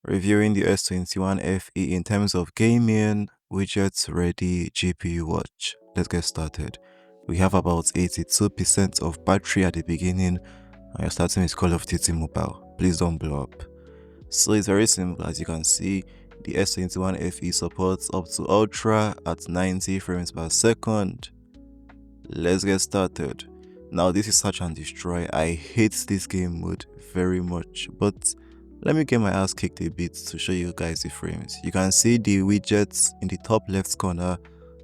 reviewing the S21 FE in terms of gaming, widgets ready, GPU watch. Let's get started. We have about 82% of battery at the beginning and you're starting with Call of Duty Mobile. Please don't blow up. So it's very simple. As you can see, the S21 FE supports up to Ultra at 90 frames per second. Let's get started. Now this is Search and Destroy. I hate this game mode very much, but let me get my ass kicked a bit to show you guys the frames. You can see the widgets in the top left corner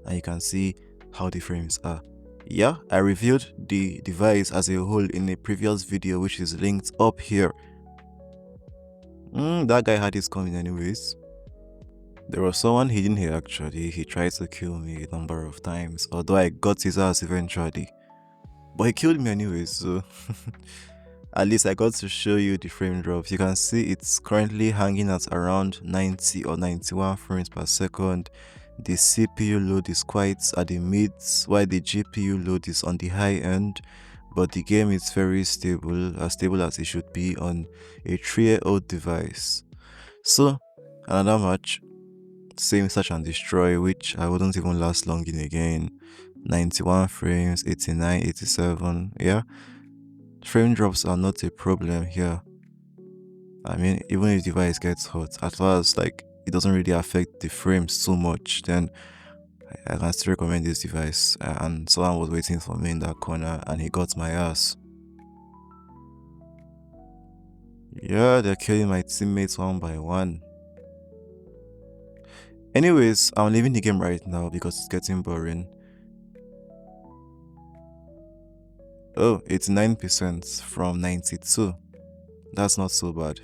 and you can see how the frames are. Yeah, I reviewed the device as a whole in a previous video which is linked up here. That guy had his coming anyways. There was someone hidden here actually. He tried to kill me a number of times, although I got his ass eventually. But he killed me anyways, so at least I got to show you the frame drops. You can see it's currently hanging at around 90 or 91 frames per second. The CPU load is quite at the mids, while the GPU load is on the high end. But the game is very stable as it should be on a 3-year-old device. So, another match, same Search and Destroy, which I wouldn't even last long in again. 91 frames, 89, 87, yeah. Frame drops are not a problem here. I mean, even if the device gets hot, as far as like it doesn't really affect the frames too much, then I can still recommend this device. And someone was waiting for me in that corner and he got my ass. Yeah, they're killing my teammates one by one. Anyways, I'm leaving the game right now because it's getting boring. Oh, 89% from 92. That's not so bad.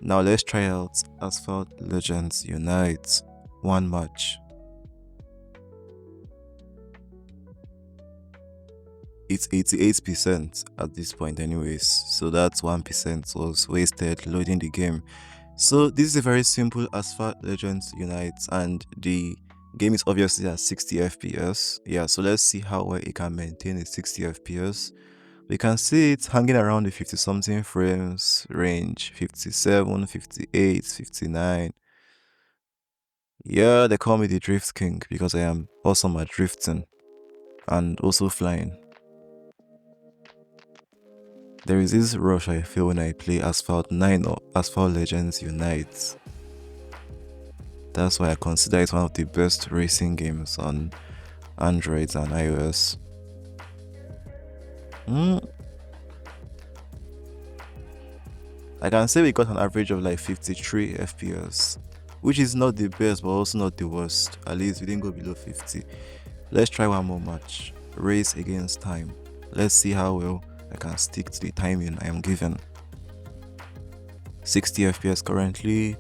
Now let's try out Asphalt Legends Unite. One match. It's 88% at this point anyways, so that's 1% was wasted loading the game. So this is a very simple Asphalt Legends Unite and the game is obviously at 60 FPS. Yeah, so let's see how well it can maintain a 60 FPS. We can see it hanging around the 50 something frames range, 57, 58, 59. Yeah, they call me the Drift King because I am awesome at drifting and also flying. There is this rush I feel when I play Asphalt 9 or Asphalt Legends Unite. That's why I consider it one of the best racing games on Android and iOS. I can say we got an average of like 53 FPS, which is not the best but also not the worst. At least we didn't go below 50. Let's try one more match. Race against time. Let's see how well I can stick to the timing I am given. 60 FPS currently.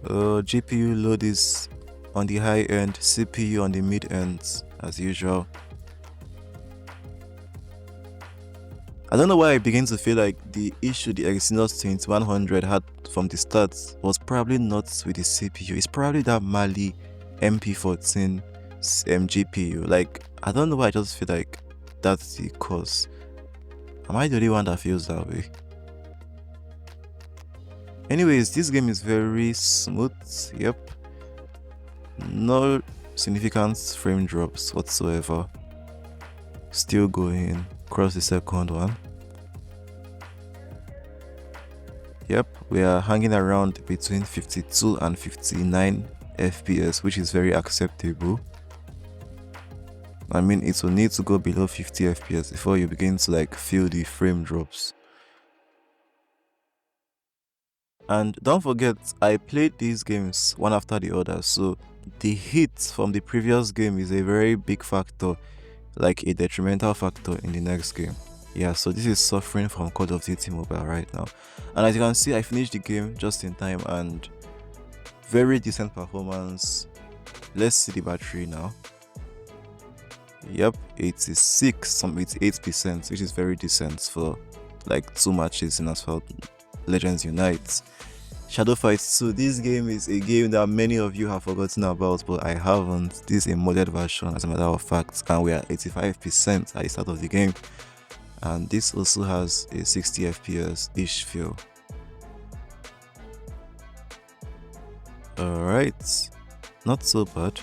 GPU load is on the high end, CPU on the mid end as usual. I don't know why I begin to feel like the issue the Exynos 2100 had from the start was probably not with the CPU. It's probably that Mali MP14 GPU. Like, I don't know why I just feel like that's the cause. Am I the only one that feels that way? Anyways, this game is very smooth. Yep. No significant frame drops whatsoever. Still going. Cross the second one. Yep, we are hanging around between 52 and 59 FPS, which is very acceptable. I mean, it will need to go below 50 FPS before you begin to like feel the frame drops. And don't forget, I played these games one after the other, so the heat from the previous game is a very big factor, like a detrimental factor in the next game. Yeah, so this is suffering from Call of Duty Mobile right now. And as you can see, I finished the game just in time and very decent performance. Let's see the battery now. Yep, 86, some 88%, which is very decent for like 2 matches in Asphalt Legends Unite. Shadow Fight 2, this game is a game that many of you have forgotten about, but I haven't. This is a modded version as a matter of fact, and we are 85% at the start of the game. And this also has a 60 FPS ish feel. Alright, not so bad.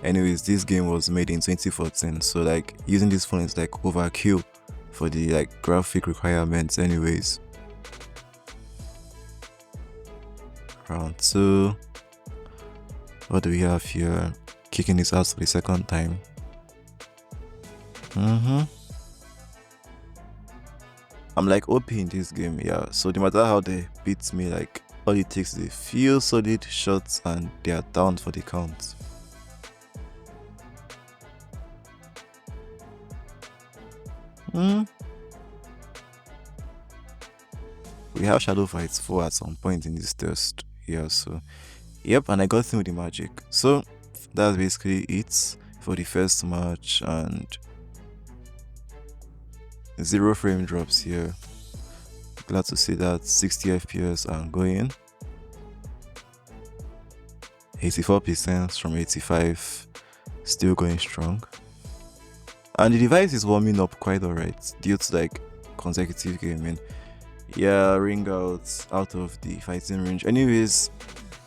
Anyways, this game was made in 2014, so like using this phone is like overkill for the like graphic requirements. Anyways, round two. What do we have here? Kicking his ass for the second time. I'm like OP in this game, yeah. So no matter how they beat me, like all it takes is a few solid shots and they are down for the count. We have Shadow Fights 4 at some point in this test, yeah. So yep, and I got through with the magic. So that's basically it for the first match, and 0 frame drops here. Glad to see that. 60 FPS and going. 84% from 85, still going strong. And the device is warming up quite alright due to like consecutive gaming. Yeah, ring out of the fighting range. Anyways,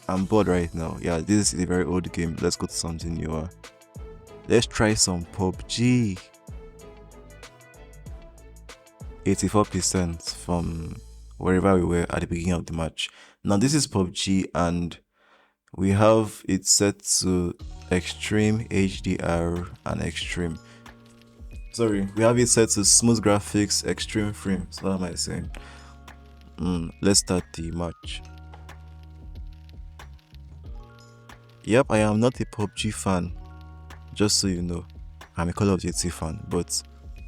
I'm bored right now. Yeah, this is a very old game. Let's go to something newer. Let's try some PUBG. 84% from wherever we were at the beginning of the match. Now this is PUBG and we have it set to extreme HDR and extreme. Sorry, we have it set to smooth graphics, extreme frames. What am I saying? Let's start the match. Yep, I am not a PUBG fan, just so you know. I'm a Call of Duty fan, but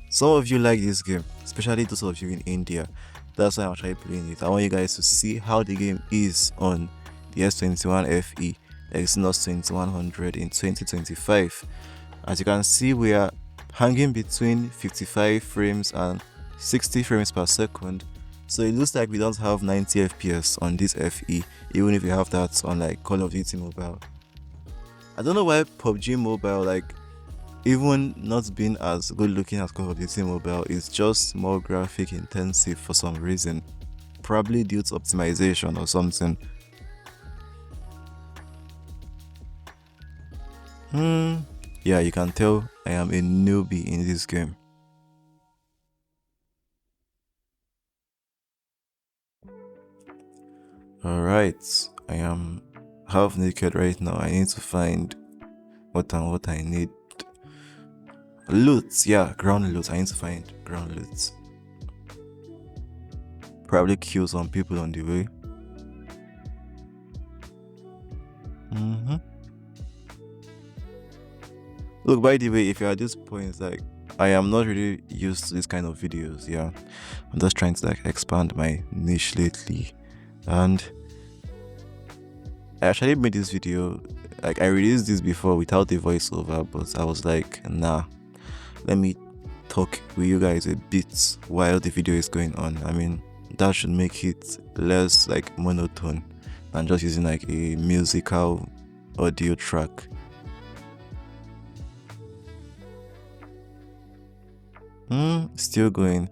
some of you like this game, especially those of you in India. That's why I'm actually playing it. I want you guys to see how the game is on the S21 FE, Exynos 2100 in 2025. As you can see, we are hanging between 55 frames and 60 frames per second. So it looks like we don't have 90 FPS on this FE, even if we have that on like Call of Duty Mobile. I don't know why PUBG Mobile, like even not being as good looking as Call of Duty Mobile, is just more graphic intensive for some reason. Probably due to optimization or something. Yeah, you can tell I am a newbie in this game. Alright, I am half naked right now. I need to find what I need. Loot, yeah, ground loot. I need to find ground loot. Probably kill some people on the way. Look, by the way, if you're at this point, like I am not really used to this kind of videos. Yeah, I'm just trying to like expand my niche lately, and I actually made this video. Like I released this before without the voiceover, but I was like, nah, let me talk with you guys a bit while the video is going on. I mean, that should make it less like monotone than just using like a musical audio track. Still going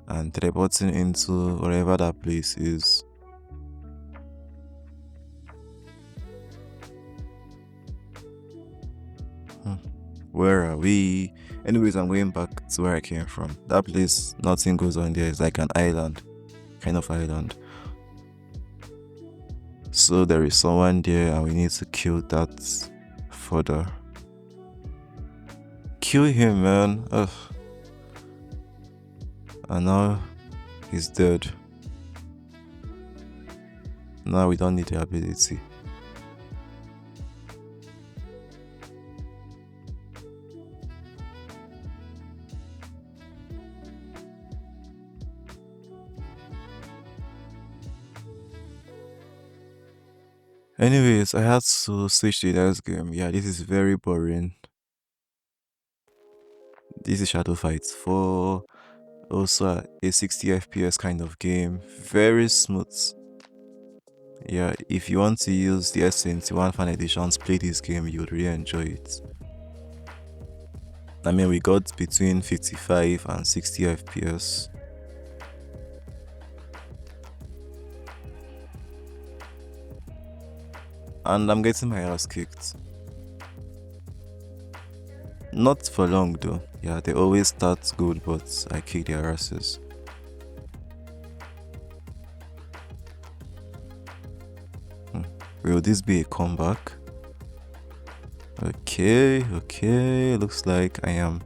and teleporting into wherever that place is. Where are we? Anyways, I'm going back to where I came from. That place, nothing goes on there. It's like an island, kind of island. So there is someone there and we need to kill that further. Kill him, man. Ugh. And now he's dead. Now we don't need the ability. Anyways, I had to switch to the next game. Yeah, this is very boring. This is Shadow Fights 4. Also a 60 FPS kind of game. Very smooth. Yeah, if you want to use the S21 Fan Editions, play this game, you would really enjoy it. I mean, we got between 55 and 60 FPS. and I'm getting my ass kicked. Not for long though. Yeah, they always start good, but I kick their asses. Will this be a comeback? Okay. Looks like I am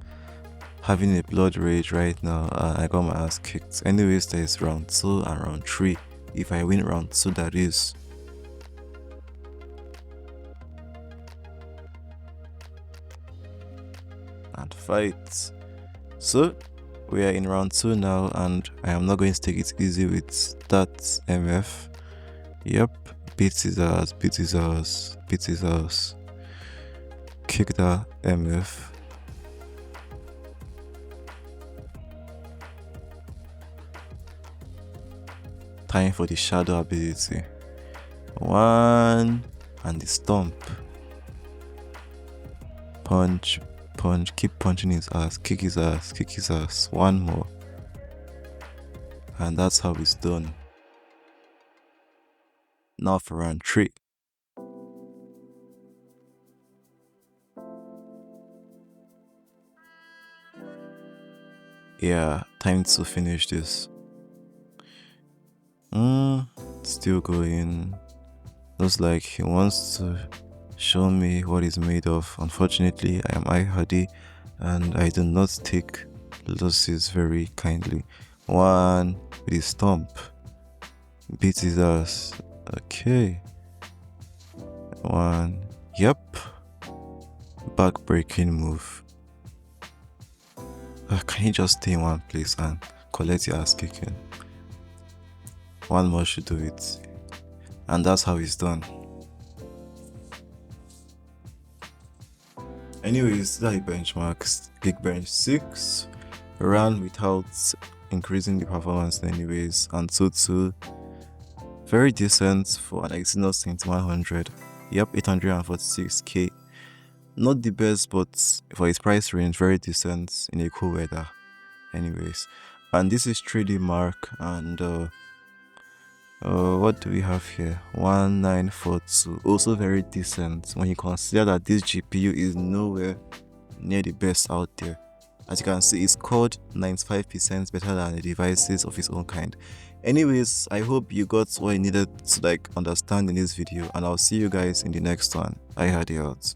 having a blood rage right now. I got my ass kicked. Anyways, there's round 2 and round 3. If I win round 2, that is. And fight. So, we are in round 2 now, and I am not going to take it easy with that MF. Yep, beat his ass. Kick that MF. Time for the shadow ability. 1 and the stomp. Punch, keep punching his ass, kick his ass. 1 more. And that's how it's done. Now for round 3. Yeah, time to finish this. Still going. Looks like he wants to show me what he's made of. Unfortunately, I am iHaadi and I do not take losses very kindly. 1 with his stomp. Beat his ass. Okay. 1. Yep. Back breaking move. Can you just stay in one place and collect your ass kicking? 1 more should do it. And that's how it's done. Anyways, that benchmarks. Geekbench 6 ran without increasing the performance anyways, and 2 very decent for an Exynos 2100. Yep, 846k. Not the best, but for its price range, very decent in a cool weather. Anyways, and this is 3D Mark, and what do we have here? 1942. Also very decent when you consider that this GPU is nowhere near the best out there. As you can see, it's scored 95% better than the devices of its own kind. Anyways, I hope you got what you needed to understand in this video, and I'll see you guys in the next one. iHaadi out.